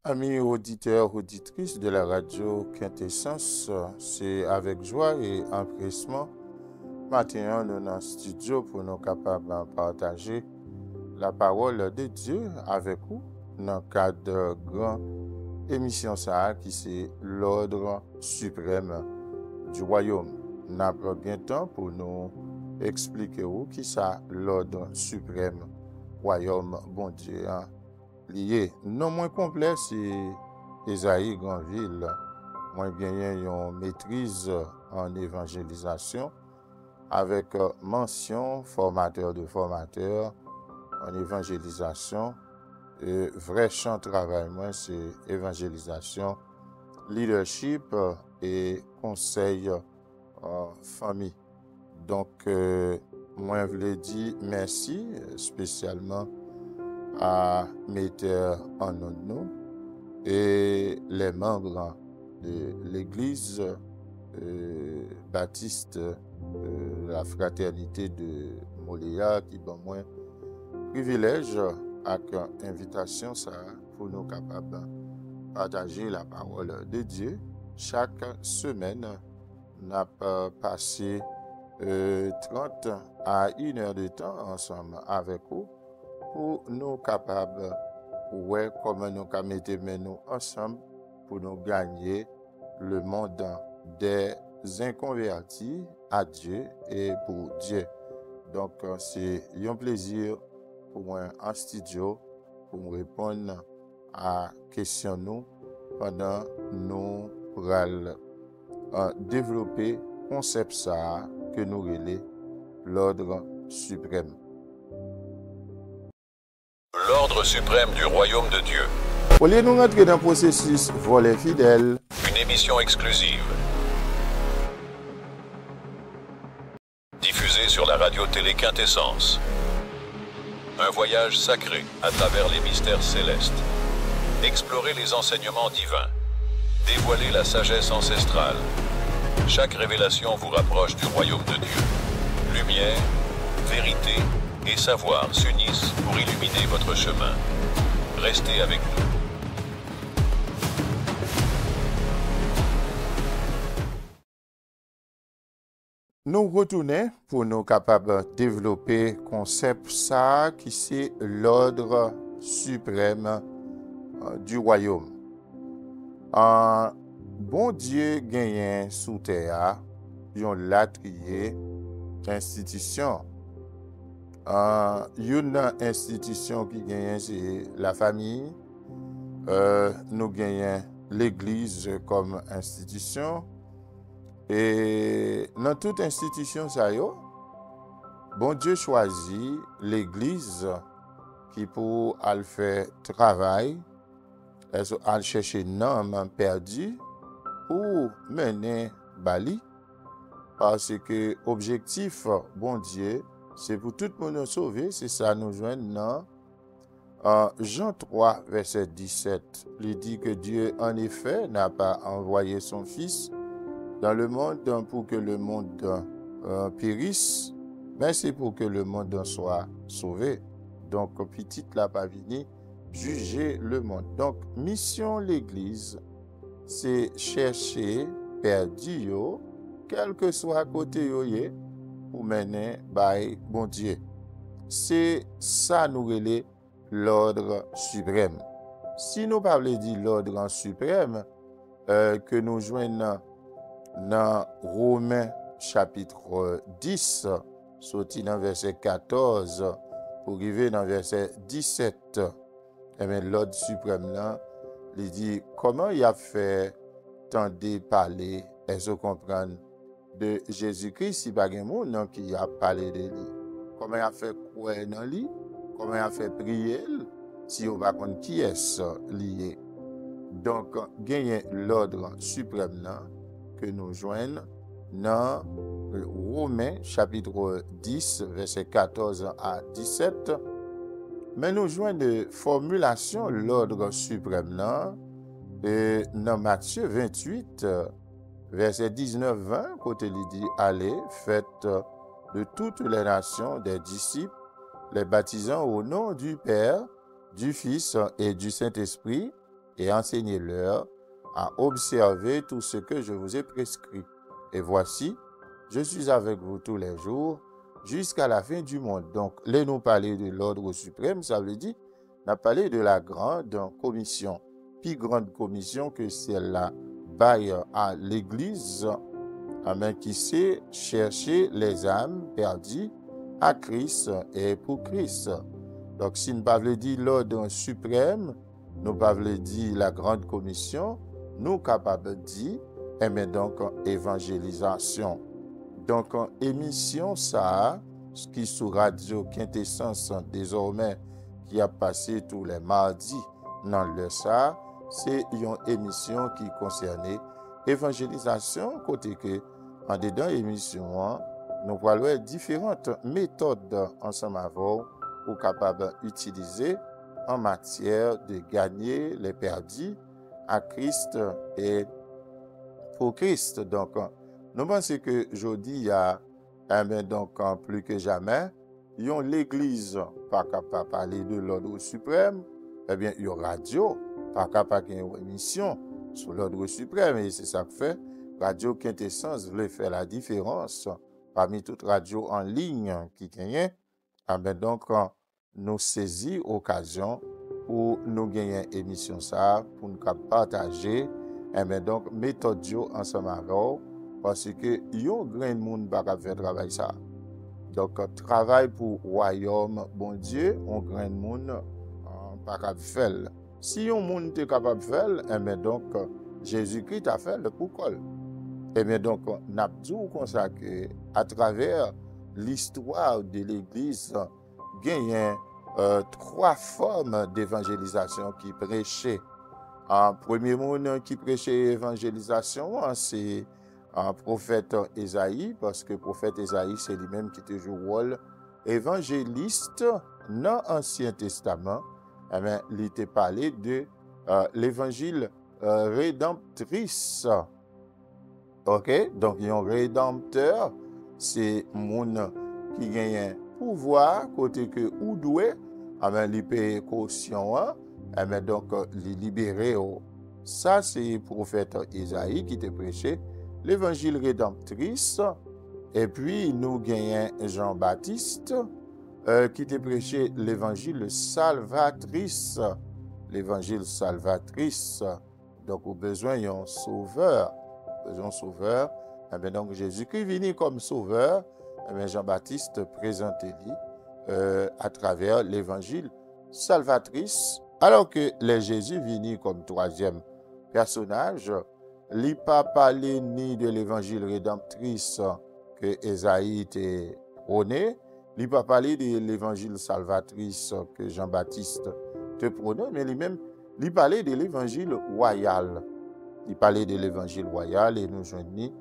Amis auditeurs, auditrices de la radio Quintessence, c'est avec joie et empressement maintenant nous dans le studio pour nous capables de partager la parole de Dieu avec vous dans le cadre de grande émission ça qui c'est l'ordre suprême du royaume. Nous avons bien temps pour nous expliquer qui ça l'ordre suprême royaume bon Dieu. Lié. Non moins complet, c'est Esaïe Granville. Moi, bien, une maîtrise en évangélisation avec mention formateur de formateur en évangélisation. Et vrai champ de travail, moi, c'est évangélisation, leadership et conseil famille. Donc, moi, je voulais dire merci spécialement à mettre en nous et les membres de l'église baptiste la fraternité de Moléa qui bon moins privilège avec invitation ça pour nous capables de partager la parole de Dieu chaque semaine. On a passé 30 à 1 heure de temps ensemble avec vous pour nous capables, ouais, comment nous mettre nous ensemble pour nous gagner le monde des inconvertis à Dieu et pour Dieu. Donc, c'est un plaisir pour moi en studio pour me répondre à questions nous pendant nous pour développer concept ça que nous relais l'ordre suprême. L'ordre suprême du royaume de Dieu. Au lieu de nous rentrer dans le processus voler fidèle, Une émission exclusive. Diffusée sur la radio-télé Quintessence. Un voyage sacré à travers les mystères célestes. Explorer les enseignements divins. Dévoiler la sagesse ancestrale. Chaque révélation vous rapproche du royaume de Dieu. Lumière, vérité et savoir s'unissent pour illuminer votre chemin. Restez avec nous. nous retournons pour nous capables de développer concept ça qui c'est l'ordre suprême du royaume. Bon Dieu gagne sous terre, yon latrier institution. Une institution qui gagne c'est la famille. Nous gagnons l'église comme institution. Et dans toute institution, ça y est, bon Dieu choisit l'église qui pour aller faire travail, aller chercher nom perdu pour mener Bali. Parce que objectif, bon Dieu, c'est pour tout le monde sauver, c'est ça nous joignent dans Jean 3, verset 17. Il dit que Dieu, en effet, n'a pas envoyé son Fils dans le monde pour que le monde périsse, mais c'est pour que le monde soit sauvé. Donc, petit la pas vini, juger le monde. Donc, mission l'Église, c'est chercher perdu yo, quel que soit côté yo yé, pour mener by bon Dieu. C'est ça nous relève l'ordre suprême. Si nous parlons de l'ordre suprême, que nous joignons dans Romains chapitre 10, sorti dans verset 14, pour arriver dans verset 17, et bien l'ordre suprême là, il dit comment il a fait tant de parler, est-ce qu'on comprend de Jésus-Christ, si pas un monde qui a parlé de lui. Comment il a fait croire dans lui, comment il a fait prier, si on va comprendre qui est lié. Donc, gagner l'ordre suprême là, que nous joignons dans Romains chapitre 10, verset 14 à 17. Mais nous joignons de formulation l'ordre suprême là, et dans Matthieu 28, verset 19-20, côté il dit allez, faites de toutes les nations des disciples, les baptisant au nom du Père, du Fils et du Saint-Esprit, et enseignez-leur à observer tout ce que je vous ai prescrit. Et voici, je suis avec vous tous les jours jusqu'à la fin du monde. Donc, là, nous parler de l'ordre suprême, ça veut dire, on a parlé de la grande commission, plus grande commission que celle-là, baille à l'Église, qui sait chercher les âmes perdues à Christ et pour Christ. Donc, si nous ne pouvons pas dire l'ordre suprême, nous ne pouvons pas dire la grande commission, nous sommes capables de dire, donc, évangélisation. Donc, émission, ça, ce qui sur Radio Quintessence désormais, qui a passé tous les mardis dans le ça, c'est une émission qui concernait évangélisation, côté que, en dedans émission, nous voyons différentes méthodes ensemble avec pour capable d'utiliser en matière de gagner les perdus à Christ et pour Christ. Donc, nous pensons que aujourd'hui, il y a, donc, plus que jamais, l'Église pas capable de parler de l'ordre suprême, il y a radio, pas capable de une émission sur l'ordre suprême. Et c'est ça que fait Radio Quintessence voulait faire la différence parmi toutes les radios en ligne qui gagnent. Donc, nous saisissons l'occasion pour nous gagner une émission ça, pour nous partager donc méthode ensemble avec vous, parce que il y a un grand monde qui va faire travail ça. Donc, travail pour le royaume, bon Dieu, un grand monde pas capable de faire. Si un monde est capable de faire, donc Jésus-Christ a fait le pourquoi. Et bien donc, nous avons dit comme ça qu'à travers l'histoire de l'Église, il y a 3 formes d'évangélisation qui prêchaient. En premier monde qui prêchait l'évangélisation, c'est un prophète Ésaïe, parce que le prophète Ésaïe, c'est lui-même qui était joué le rôle évangéliste dans l'Ancien Testament. Il était parlé de l'évangile rédemptrice. Ok? Donc, il y a un rédempteur, c'est monde qui gagne pouvoir, côté que ou doué, il paye caution, donc, les libérer. Ça, c'est le prophète Isaïe qui te prêché l'évangile rédemptrice. Et puis, nous gagnons Jean-Baptiste qui te prêché l'évangile salvatrice. L'évangile salvatrice. Donc, au besoin d'un sauveur. Besoin sauveur. Donc, Jésus-Christ venu comme sauveur. Jean-Baptiste présenté-lui à travers l'évangile salvatrice. Alors que les Jésus venu comme 3e personnage, il n'a pas parlé ni de l'évangile rédemptrice que Ésaïe était prôné, il n'a pas parlé de l'évangile salvatrice que Jean-Baptiste te prônait, mais lui-même, il parlait de l'évangile royal. Il parlait de l'évangile royal et nous joignons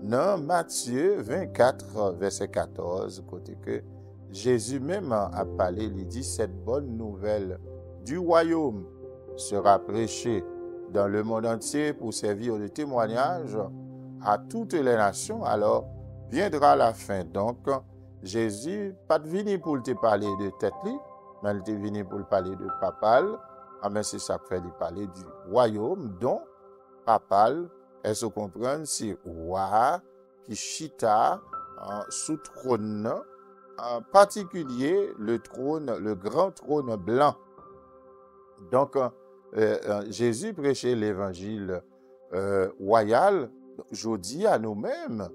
dans Matthieu 24, verset 14, côté que Jésus même a parlé, il dit, cette bonne nouvelle du royaume sera prêché dans le monde entier pour servir de témoignage à toutes les nations. Alors viendra la fin. Donc, Jésus pas venu pour te parler de tête, mais il est venu pour parler de papal. Mais c'est ça que fait lui parler du royaume, dont papal, est-ce qu'on comprend, c'est roi qui chita sous trône, en particulier le trône, le grand trône blanc. Donc, Jésus prêchait l'évangile royal. Je dis à nous-mêmes,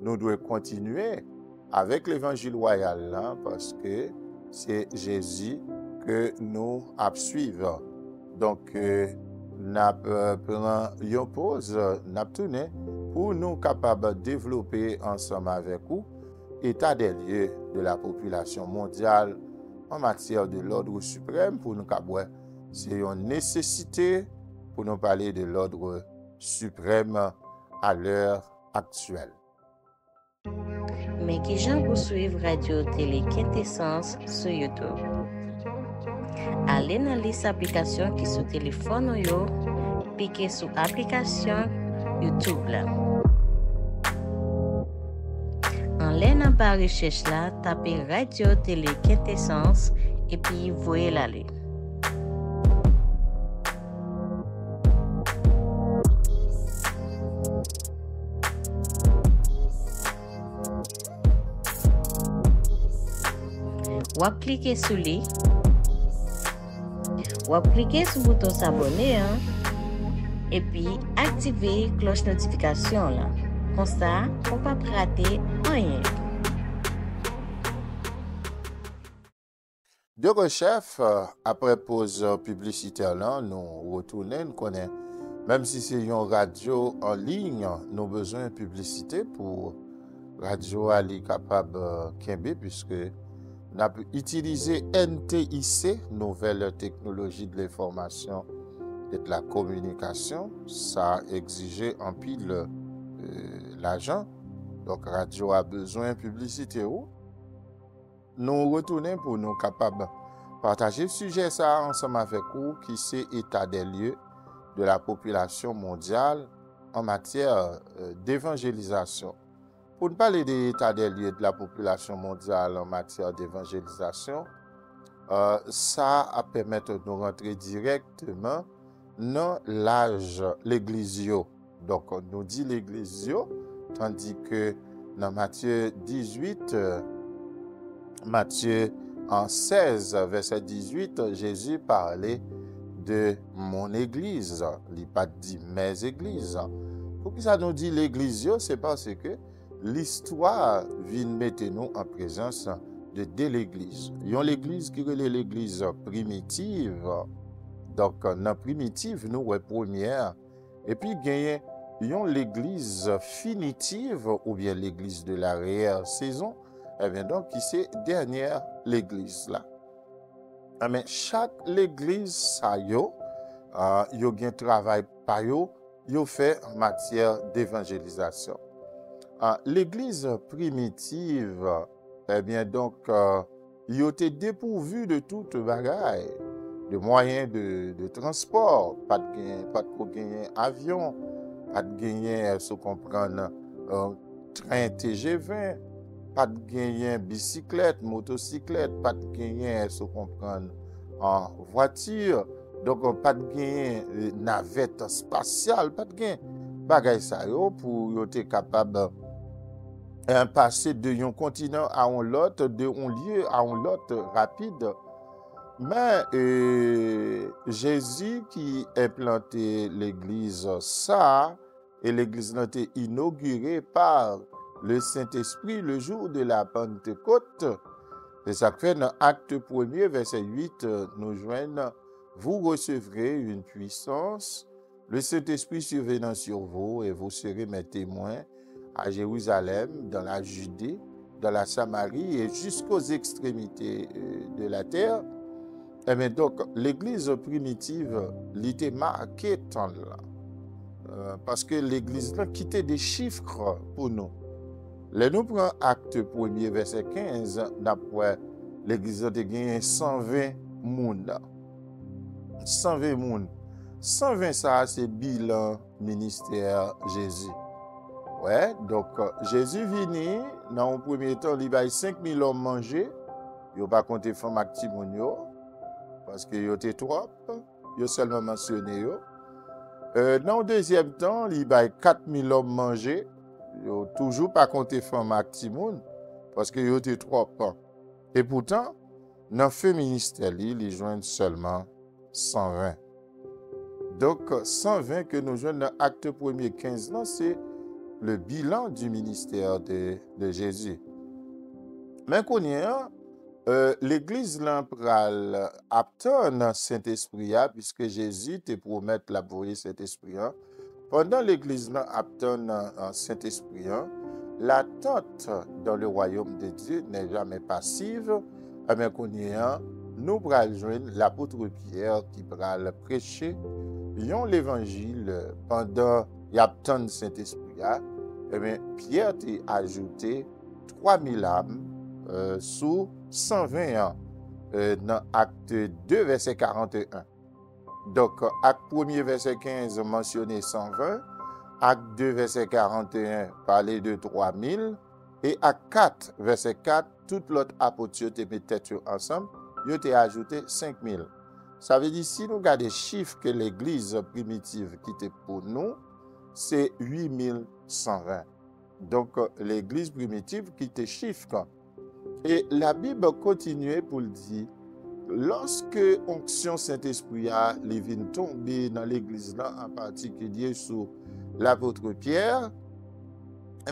nous devons continuer avec l'évangile royal, parce que c'est Jésus que nous suivons. Donc, nous prenons une pause, nous tournons pour nous capables de développer ensemble avec vous l'état des lieux de la population mondiale en matière de l'ordre suprême pour nous capables. C'est une nécessité pour nous parler de l'ordre suprême à l'heure actuelle. Mais qui j'en pour suivre Radio Télé Quintessence sur YouTube. Allez dans les applications qui sont téléphone yo, piquez sur application YouTube là. En l'air dans la recherche là, tapez Radio Télé Quintessence et puis voyez l'aller. Wap cliquer sur lui. Wap cliquer sur le bouton s'abonner et puis activer cloche notification là. Comme ça, on ne peut pas rater rien. De rechef, après pause publicitaire là, nous retournons, nous connaissons. Même si c'est une radio en ligne, nous avons besoin de publicité pour radio aller capable Kembe, puisque nous avons utilisé NTIC, Nouvelle Technologie de l'Information et de la Communication. Ça exigeait en pile l'argent. Donc, radio a besoin de publicité. Nous retournons pour nous capables de partager le sujet ça ensemble avec vous, qui c'est état des lieux de la population mondiale en matière d'évangélisation. Pour nous parler de l'état des lieux de la population mondiale en matière d'évangélisation, ça a permettre de nous rentrer directement dans l'âge l'Églisio. Donc, on nous dit l'Églisio, tandis que dans Matthieu 18, Matthieu en 16, verset 18, Jésus parlait de mon église. Il n'a pas dit mes églises. Pourquoi ça nous dit l'église? C'est parce que l'histoire vient mettre nous en présence de deux églises. Il y a l'église qui est l'église primitive. Donc, dans primitive, nous, ouais, première. Et puis, il y a l'église finitive ou bien l'église de la réelle saison. Eh bien, donc, qui c'est dernière l'église là. Mais chaque l'église, ça yo a un travail par yo fait en matière d'évangélisation. L'église primitive, eh bien, donc, yo était dépourvu de toute bagaille, de moyens de transport, pas de gagner avion, pas de gagner, se comprendre, train TGV, pas de gagner bicyclette, motocyclette, pas de gagner, se comprendre, en voiture, donc pas de gagner navette spatiale, pas de gagner bagay ça yo pour être capable de passer de un continent à un autre, de un lieu à un autre rapide. Mais Jésus qui a implanté l'église ça, et l'église a été inaugurée par le Saint-Esprit le jour de la Pentecôte. Et ça fait dans Acte 1er, verset 8, nous joignent, vous recevrez une puissance, le Saint-Esprit survenant sur vous, et vous serez mes témoins à Jérusalem, dans la Judée, dans la Samarie et jusqu'aux extrémités de la terre. Et bien donc, l'église primitive, l'était marquée tant là. Parce que l'église là quittait des chiffres pour nous. Là, nous prenons Acte 1er, verset 15, d'après l'église a gagné 120 moun. 120 moun. 120 ça, c'est bilan ministère Jésus. Ouais, donc Jésus vini, dans un premier temps, il a 5000 hommes manger. Il n'a pas compté femme actimonio, parce qu'il y était trop. Il a seulement mentionné. Dans le deuxième temps, il a 4000 hommes manger. Il n'a toujours pas compté femme actimon, parce qu'il y était trop. Et pourtant, dans le fait ministère, il joint seulement 120. Donc, 120 que nous joignons dans l'acte 1er 15, c'est le bilan du ministère de Jésus. Mais qu'on y a, l'église pral attend Saint-Esprit, puisque Jésus te promet l'envoyer Saint-Esprit. Pendant l'église attend Saint-Esprit, l'attente dans le royaume de Dieu n'est jamais passive. Mais qu'on y a, nous pral joindre l'apôtre Pierre qui pral prêcher l'évangile pendant l'attente Saint-Esprit. Eh bien, Pierre t'a ajouté 3000 âmes sous 120 ans dans Acte 2, verset 41. Donc, Acte 1er, verset 15, mentionné 120. Acte 2, verset 41, parlait de 3000. Et Acte 4, verset 4, toute l'autre apôtre te met tête ensemble, il t'a ajouté 5000. Ça veut dire, si nous regardons les chiffres que l'église primitive qui était pour nous, c'est 8120. Donc, l'église primitive qui était chiffre Et la Bible continue pour le dire, lorsque onction Saint-Esprit a vient tomber dans l'église là, en particulier sur l'apôtre Pierre,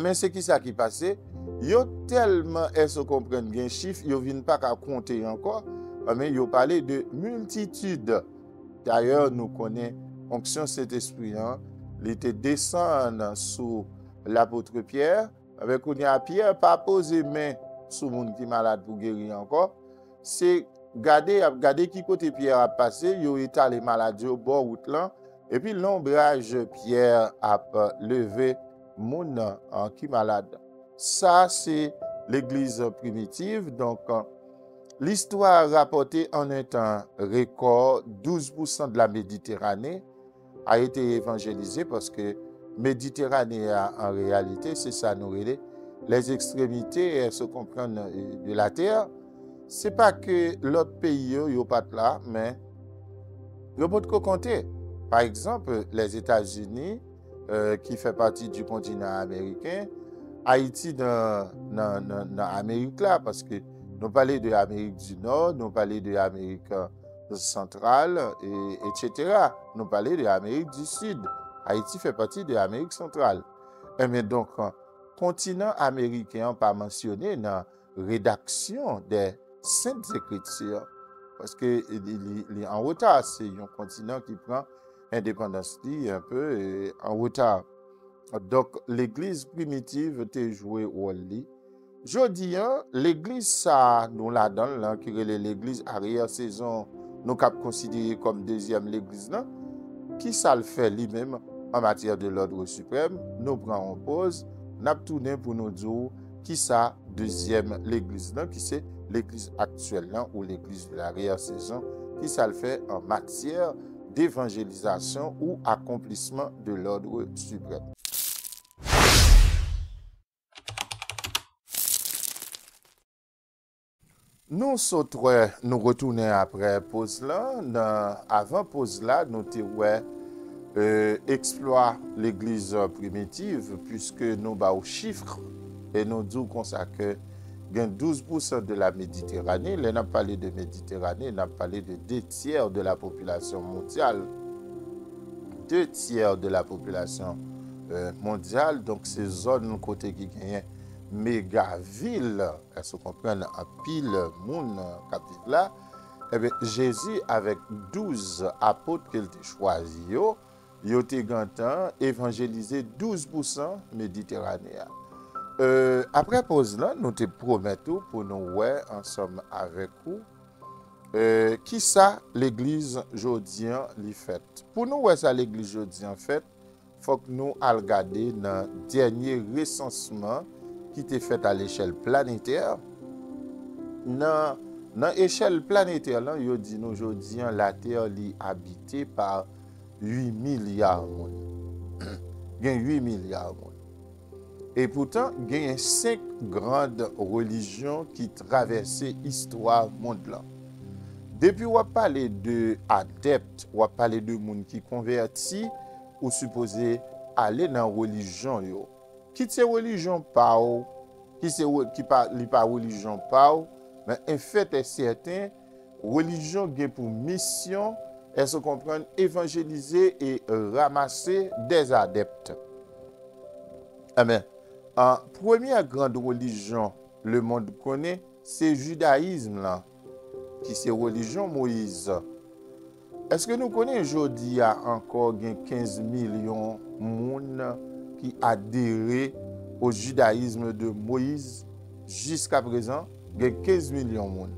mais c'est qui ça qui passait? Yo tellement est-ce qu'on comprend bien chiffre, yo viennent pas qu'à compter encore, mais yo parlait de multitude. D'ailleurs, nous connaissons onction Saint-Esprit, il était descendre sous l'apôtre Pierre, avec on y a Pierre pas poser main sur monde qui malade pour guérir encore. C'est garder qui côté Pierre a passé, yo étalé maladie au bord route là, et puis l'ombrage Pierre a levé moun qui malade. Ça c'est l'église primitive. Donc l'histoire rapportée en un temps record, 12% de la Méditerranée a été évangélisée, parce que Méditerranée en réalité c'est ça nous relais les extrémités se comprennent de la terre. C'est pas que l'autre pays yo pas là, mais yo pas de compter. Par exemple, les États-Unis qui fait partie du continent américain, Haïti dans l'Amérique là, parce que nous parlons de l'Amérique du Nord, nous parlons de l'Amérique centrale, etc. Nous parlons de l'Amérique du Sud. Haïti fait partie de l'Amérique centrale. Mais donc, continent américain pas mentionné dans la rédaction des Saintes Écritures, parce que il est en retard. C'est un continent qui prend indépendance un peu en retard. Donc l'église primitive a joué au rôle. Jodi, l'église ça nous la donne là, qui est l'église arrière saison, nous cap considérer comme deuxième l'église là, qui ça le fait lui-même en matière de l'ordre suprême. Nous prenons pause, nous tourné pour nous dire qui ça deuxième l'église là, qui c'est l'église actuelle là, ou l'église de l'arrière saison, qui ça le fait en matière d'évangélisation ou accomplissement de l'ordre suprême. Nous sautons, nous retournons après pause là. Avant pause là, nous explorer l'église primitive, puisque nous avons chiffres et nous disons comme ça que 12% de la Méditerranée. Là, on a parlé de Méditerranée, on a parlé de 2 tiers de la population mondiale. 2 tiers de la population mondiale. Donc, ces zones côté qui gagnent méga ville, elles se comprennent en pile monde qui là. Eh bien, Jésus, avec 12 apôtres qu'il a choisi, il a évangélisé 12% Méditerranée. Après pause là, nous te promettons pour nous ouais ensemble avec vous qui ça l'église jodien li fait. Pour nous ouais ça l'église jodien fait, faut que nous al regarder dans dernier recensement qui était fait à l'échelle planétaire. Dans l'échelle planétaire là, yo dit nous jodien la terre li habitée par 8 milliards de monde. Gen 8 milliards de monde. Et pourtant, il y a 5 grandes religions qui traversent l'histoire du monde. Depuis qu'on parle de adeptes, on parle de gens qui convertis ou supposés aller dans la religion. Qui ces religions pas qui pas religion pas, mais en fait est certain, religion a pour mission, elles se comprennent évangéliser et ramasser des adeptes. Amen. En première grande religion, le monde connaît, c'est le judaïsme là, qui c'est religion Moïse. Est-ce que nous connaissons aujourd'hui encore 15 millions de monde qui adhèrent au judaïsme de Moïse jusqu'à présent? Il y a 15 millions de monde.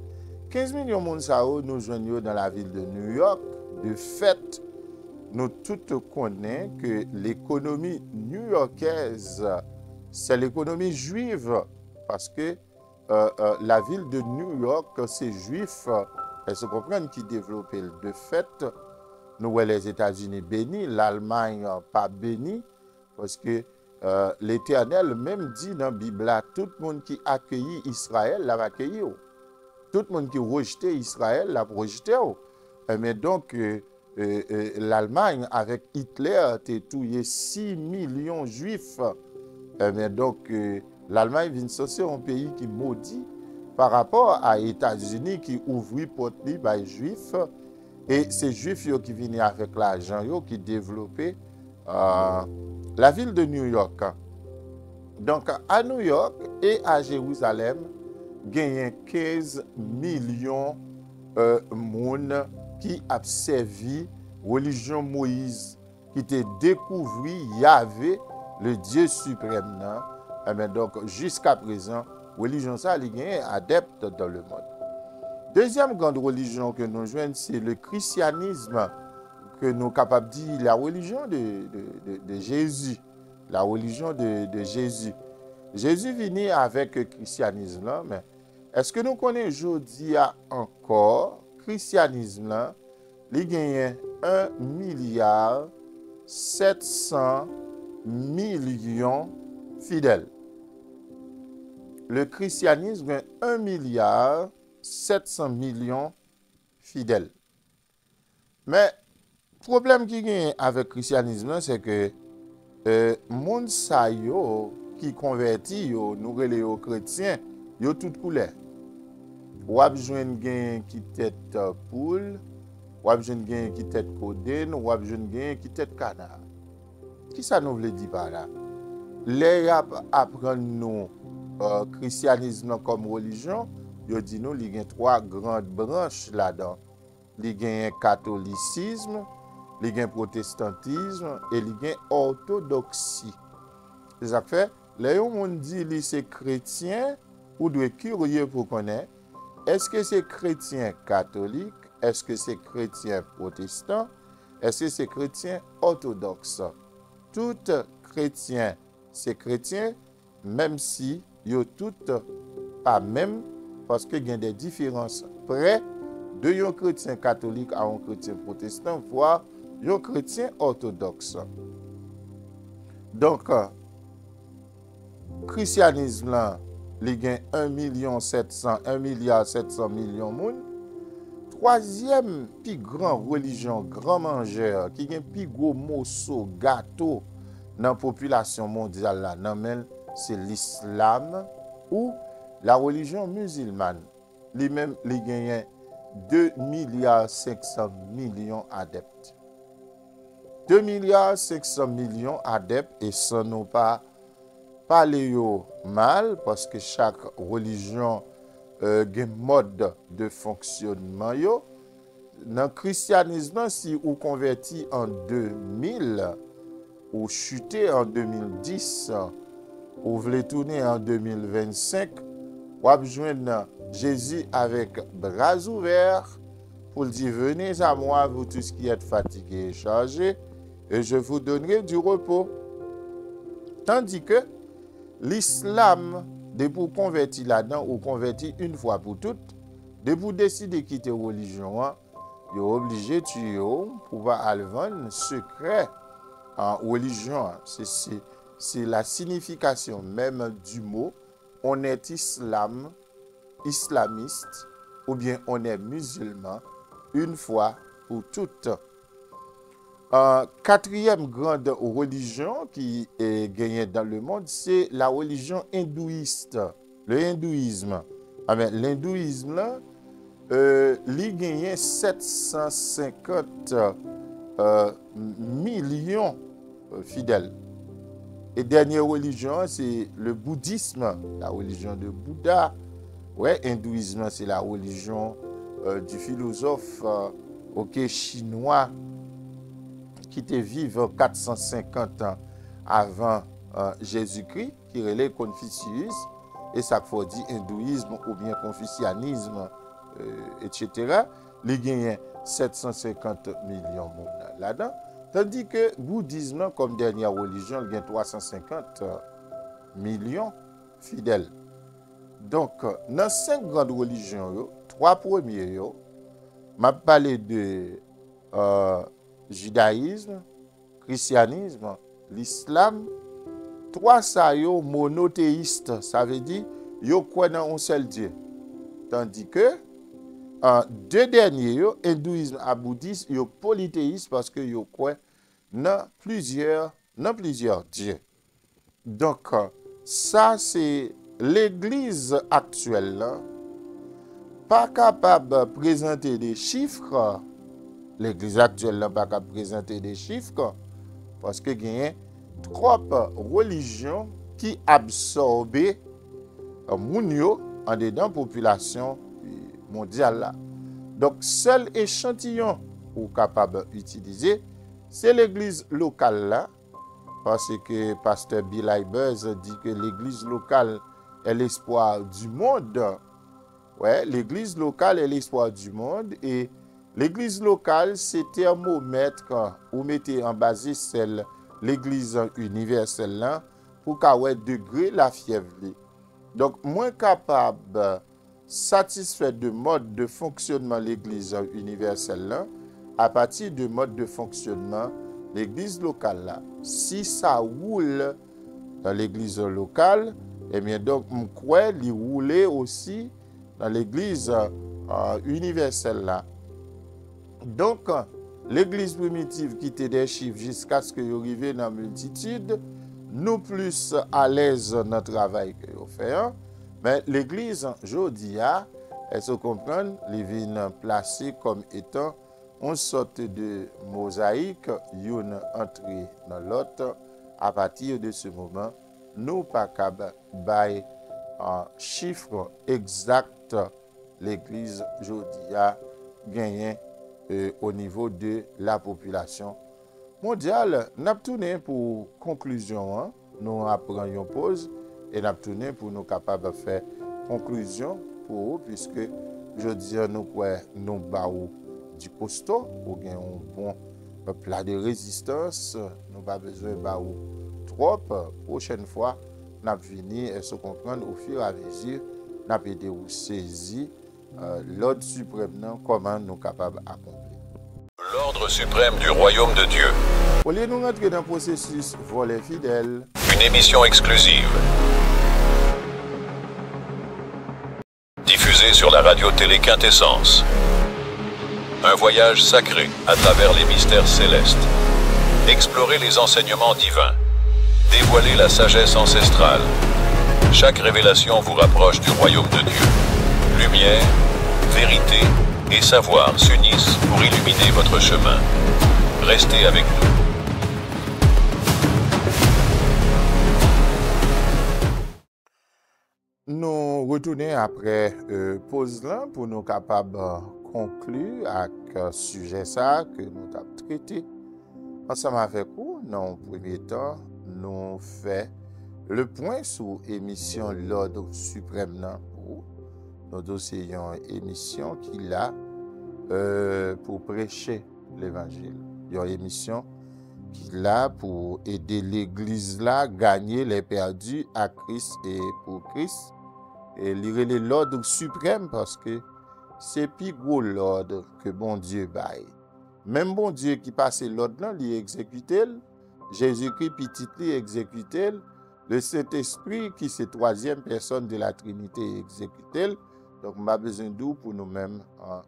15 millions de monde, ça nous joignons dans la ville de New York. De fait, nous tous connaissons que l'économie new-yorkaise, c'est l'économie juive, parce que la ville de New York, c'est juif, elles se comprennent qui développent. De fait, nous, les États-Unis bénis, l'Allemagne pas bénie, parce que l'Éternel même dit dans la Bible, tout le monde qui accueillit Israël l'a accueilli. Tout le monde qui rejetait Israël l'a rejeté. Mais donc, l'Allemagne, avec Hitler, a tué 6 millions de juifs. Mais donc, l'Allemagne vient de sortir un pays qui maudit. par rapport à États-Unis qui ouvrit porte li bay juif et c'est juif yo qui venaient avec l'argent yo qui développaient la ville de New York. Donc à New York et à Jérusalem, gagné 15 millions moun qui a servi religion Moïse qui était découvert Yahvé le Dieu suprême nan. Eh bien, donc jusqu'à présent religion ça il y a adepte dans le monde. Deuxième grande religion que nous joignons, c'est le christianisme, que nous sommes capables de dire la religion de Jésus. La religion de Jésus. Jésus venu avec le christianisme là, mais est-ce que nous connaissons aujourd'hui encore le christianisme là, il gagne 1,7 milliard fidèles. Le christianisme a 1,7 milliard fidèles. Mais le problème qui est avec le christianisme, c'est que moun sa yo qui converti yo, nous relève chrétiens, yo tout couleur. Wap jwen gen qui tête poule, wap jwen gen qui tête coden, wap jwen gen qui tête canard. Qui ça nous veut dire par là? Les apprendre nous christianisme comme religion, yo dit nous il y a trois grandes branches là-dedans. Il y a catholicisme, il y a protestantisme et il y a orthodoxie. C'est ça que fait, les gens dit que c'est chrétien, ou doit curieux pour connaître, est-ce que c'est chrétien catholique, est-ce que c'est chrétien protestant, est-ce que c'est chrétien orthodoxe? Tout chrétien, c'est chrétien, même si yo tout pas même, parce qu'il y a des différences près de un chrétien catholique à un chrétien protestant, voire un chrétien orthodoxe. Donc, christianisme là, il y a 1,7 milliard de monde. Troisième plus grande religion, grand mangeur, qui a plus gros morceau gâteau dans la population mondiale là, c'est l'islam ou la religion musulmane. Lui-même, il gagne 2,5 milliards adeptes. 2,5 milliards adeptes et ça nous pas parler mal parce que chaque religion a un mode de fonctionnement. Dans le christianisme, si vous converti en 2000 ou chuté en 2010, ou voulez tourner en 2025, vous avez joindre Jésus avec bras ouverts pour dire venez à moi, vous tous qui êtes fatigués et chargés, et je vous donnerai du repos. Tandis que l'islam, de vous convertir là-dedans ou convertir une fois pour toutes, de vous décider de quitter la religion, vous êtes obligé de tuer pour pouvoir aller vendre secret en religion. C'est la signification même du mot. On est islamiste, ou bien on est musulman, une fois pour toutes. Quatrième grande religion qui est gagnée dans le monde, c'est la religion hindouiste, le hindouisme. L'hindouisme, il gagne 750 millions fidèles. Et dernière religion, c'est le bouddhisme, la religion de Bouddha. Ouais, hindouisme, c'est la religion du philosophe chinois qui était vivant 450 ans avant Jésus-Christ, qui relève Confucius, et ça faut dire hindouisme ou bien confucianisme, etc. Il gagne 750 millions de monde là-dedans. Tandis que le bouddhisme, comme dernière religion, il gagne 350 millions fidèles. Donc, dans 5 grandes religions, 3 premiers, je vais parler de judaïsme, christianisme, l'islam. 3 ça yo monothéistes, ça veut dire yo croient dans un seul Dieu. Tandis que 2 derniers yo hindouisme et bouddhisme yo polythéistes parce que yo croient dans plusieurs dieux. Donc ça c'est l'église actuelle là, pas capable de présenter des chiffres, l'église actuelle n'est pas capable de présenter des chiffres, parce que il y a trop religion qui absorbe moun yo en dedans population mondiale là. Donc seul échantillon ou capable d'utiliser, c'est l'église locale là, parce que pasteur Bill Hybels dit que l'église locale est l'espoir du monde. Ouais, l'église locale est l'espoir du monde, et l'église locale, c'est thermomètre ou mettez en base celle l'église universelle là pour qu'à degré la fièvre. Donc moins capable satisfait de mode de fonctionnement l'église universelle là à partir de mode de fonctionnement l'église locale là. Si ça roule dans l'église locale, eh bien donc on croit li rouler aussi dans l'église universelle là. Donc l'église primitive qui était des chiffres jusqu'à ce que vous arriviez dans la multitude, nous plus à l'aise dans le travail que vous faites. Mais l'église, aujourd'hui, elle se comprend, les vient placée comme étant une sorte de mosaïque, une entrée dans l'autre. À partir de ce moment, nous pas capables de un chiffre exact l'église aujourd'hui a gagné au niveau de la population mondiale. Nous avons tourné pour conclusion, nous apprenons pause et nous avons tourné pour nous capables de faire conclusion pour vous, puisque je dis nous baou du costaud ou bien un bon plat de résistance, nous pas besoin de baou trop. Prochaine fois, nous avons fini et se comprendre au fur et à mesure, nous avons été saisi l'ordre suprême, comment nous sommes capables d'accomplir. L'ordre suprême du royaume de Dieu. Au lieu de nous rentrer dans le processus volet fidèle. Une émission exclusive. Diffusée sur la radio-télé Quintessence. Un voyage sacré à travers les mystères célestes. Explorer les enseignements divins. Dévoiler la sagesse ancestrale. Chaque révélation vous rapproche du royaume de Dieu. Lumière, vérité et savoir s'unissent pour illuminer votre chemin. Restez avec nous. Nous retournons après pause là pour nous capables de conclure avec un sujet ça que nous avons traité. Ensemble avec vous, dans le premier temps, nous faisons le point sur l'émission L'Ordre Suprême là pour nous dossiers une émission qui là pour prêcher l'évangile. Il y a une émission qui là pour aider l'église là gagner les perdus à Christ et pour Christ. Et lire l'ordre suprême parce que c'est plus gros l'ordre que bon Dieu baille. Même bon Dieu qui passe l'ordre là, il exécute. Jésus-Christ petit lui exécute. Le Saint-Esprit qui c'est troisième personne de la Trinité exécute. Donc on a besoin d'où pour nous-mêmes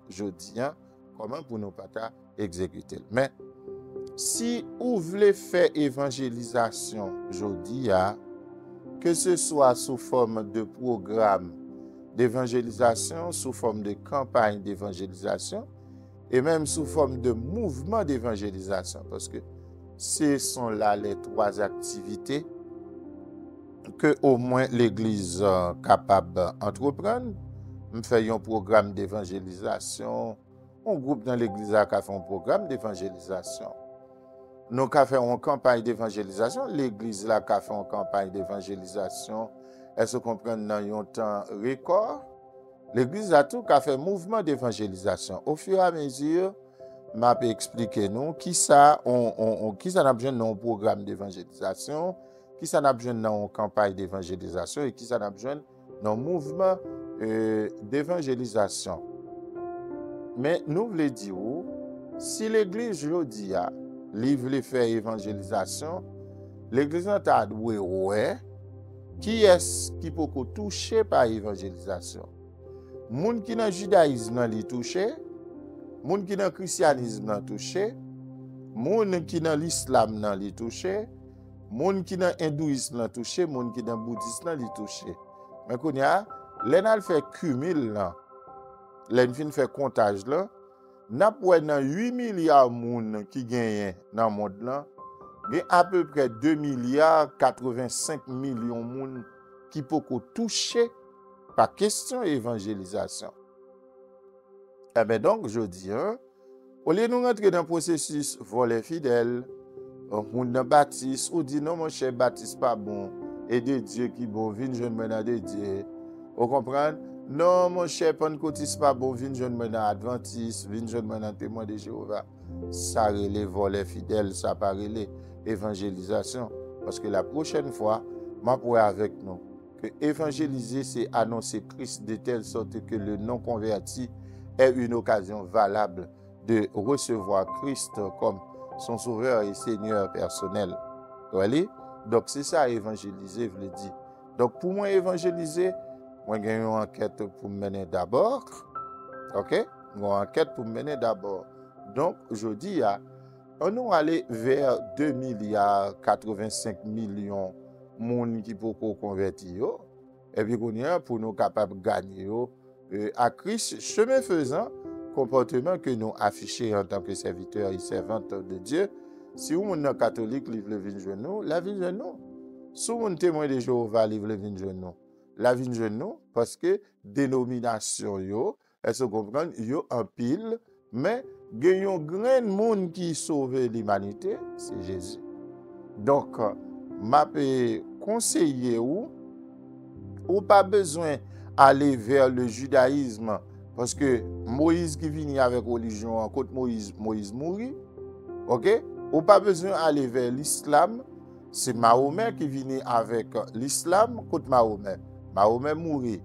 aujourd'hui, comment pour nous pas exécuter. Mais si vous voulez faire évangélisation aujourd'hui, que ce soit sous forme de programme d'évangélisation, sous forme de campagne d'évangélisation, et même sous forme de mouvement d'évangélisation, parce que ce sont là les trois activités que au moins l'Église est capable d'entreprendre. Nous faisons un programme d'évangélisation, un groupe dans l'Église a fait un programme d'évangélisation. Nous avons fait une campagne d'évangélisation. L'Église là a fait une campagne d'évangélisation. Elle se comprend dans un temps record. L'Église a tout fait un mouvement d'évangélisation. Au fur et à mesure, m'a expliqué nous qui ça n'a besoin d'un programme d'évangélisation, qui ça n'a besoin d'une campagne d'évangélisation et qui ça n'a besoin d'un mouvement d'évangélisation. Mais nous voulons dire, si l'Église aujourd'hui veut faire évangélisation, l'Église a dit, ouais, qui est-ce qui peut toucher par l'évangélisation? Moun qui dans le judaïsme li touché, moun qui dans le christianisme touché, moun qui dans l'islam li touché, moun qui dans l'hindouisme touché, moun qui dans le bouddhisme li touché. Mais qu'on y a, l'enal fait cumul là. l'en fin fait comptage là, n'a pas dans 8 milliards moun qui gagnent dans le monde là, il y a à peu près 2 milliards 85 millions de moun qui peuvent toucher par question évangélisation. Eh bien donc, je dis, au lieu de nous rentrer dans le processus voler fidèle, on a baptiste, ou dit non, mon cher baptiste pas bon, et de Dieu qui bon, vin jeune menant de Dieu. Vous comprenez? Non, mon cher pentecôtiste pas bon, vin jeune menant adventiste, vin jeune menant témoin de Jéhovah. Ça relève voler fidèle, ça pas relève évangélisation. Parce que la prochaine fois, je pourrai avec nous que évangéliser, c'est annoncer Christ de telle sorte que le non converti est une occasion valable de recevoir Christ comme son sauveur et Seigneur personnel. Voyez? Donc c'est ça évangéliser, je le dis. Donc pour moi évangéliser, moi j'ai une enquête pour mener d'abord. OK? Une enquête pour mener d'abord. Donc je dis on est allé vers 2 milliards 85 millions de monde qui peuvent convertir et puis qu'on est pour nous capables de gagner à Christ, chemin faisant, comportement que nous affichons en tant que serviteurs et servantes de Dieu. Si vous êtes catholique, livre le vin genou, la vie de nous. Si vous êtes témoin de Jéhovah, livre le vin genou, la vie de nous, parce que dénomination, elles se comprennent, en pile, mais il y a un grand monde qui sauve l'humanité, c'est Jésus. Donc, je conseiller ou pas besoin aller vers le judaïsme parce que Moïse qui vient avec religion côté Moïse mourit. OK? Ou pas besoin aller vers l'islam, c'est Mahomet qui vient avec l'islam côté Mahomet mourit.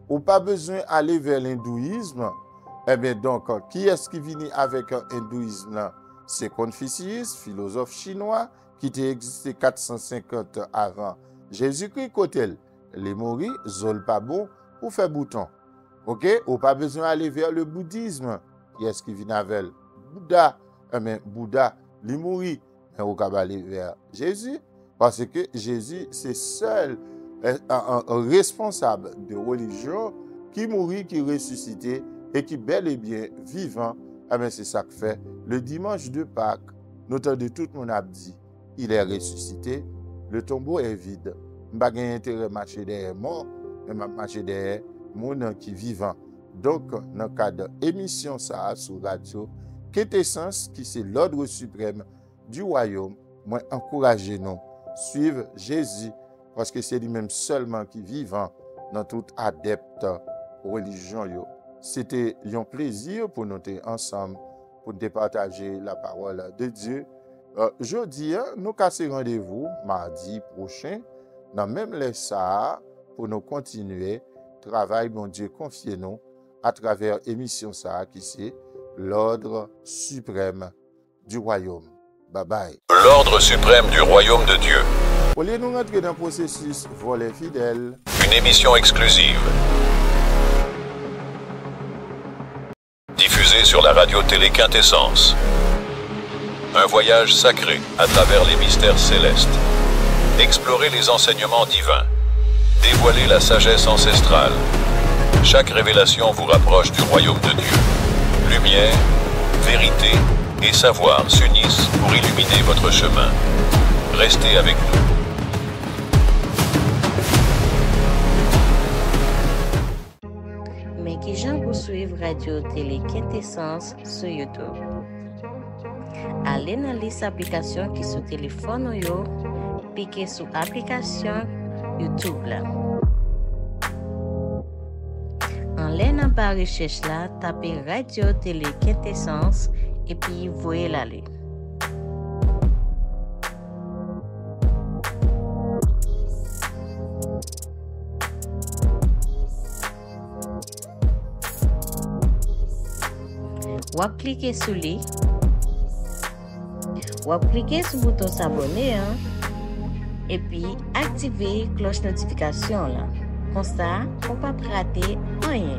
Ou pas besoin aller vers l'hindouisme. Eh bien donc qui est-ce qui vient avec l'hindouisme là? C'est Confucius, philosophe chinois qui était existé 450 avant Jésus-Christ côté les mourir zol pas bon pour faire bouton. OK, ou pas besoin d'aller vers le bouddhisme. Qui est-ce qui vient avec Bouddha? Bouddha li mourir, mais ou pas aller vers Jésus parce que Jésus c'est seul un responsable de religion qui mourit, qui ressuscité et qui bel et bien vivant. C'est ça que fait le dimanche de Pâques. Notre de tout le monde a dit, il est ressuscité, le tombeau est vide. Je n'ai pas intérêt à marcher derrière mort, mais je marcher derrière mon qui vivant. Donc, dans le cadre d'émission ça sur radio, Quintessence, qui c'est l'ordre suprême du royaume, moi encouragez nous suivre Jésus, parce que c'est lui-même seulement qui vivant dans toute adepte religion. C'était un plaisir pour nous être ensemble, pour nous partager la parole de Dieu. Jeudi, nous cassons rendez-vous mardi prochain, dans même les ça, pour nous continuer travail, mon Dieu, confiez-nous à travers l'émission ça qui c'est l'ordre suprême du royaume. Bye bye. L'ordre suprême du royaume de Dieu. Au lieu de nous rentrer dans le processus voler fidèle. Une émission exclusive. Diffusée sur la radio-télé Quintessence. Un voyage sacré à travers les mystères célestes. Explorer les enseignements divins. Dévoiler la sagesse ancestrale. Chaque révélation vous rapproche du royaume de Dieu. Lumière, vérité et savoir s'unissent pour illuminer votre chemin. Restez avec nous. Mais qui j'en vous suivre Radio Télé Quintessence sur YouTube. Allez dans les applications qui sont téléphone yo, piquez sur application YouTube là. En l'air dans recherche là, tapez Radio Télé Quintessence et puis voyez l'aller. Ou cliquez sur lui. Ou cliquez sur le bouton s'abonner et puis activez cloche notification là. Comme ça, on ne peut pas rater rien.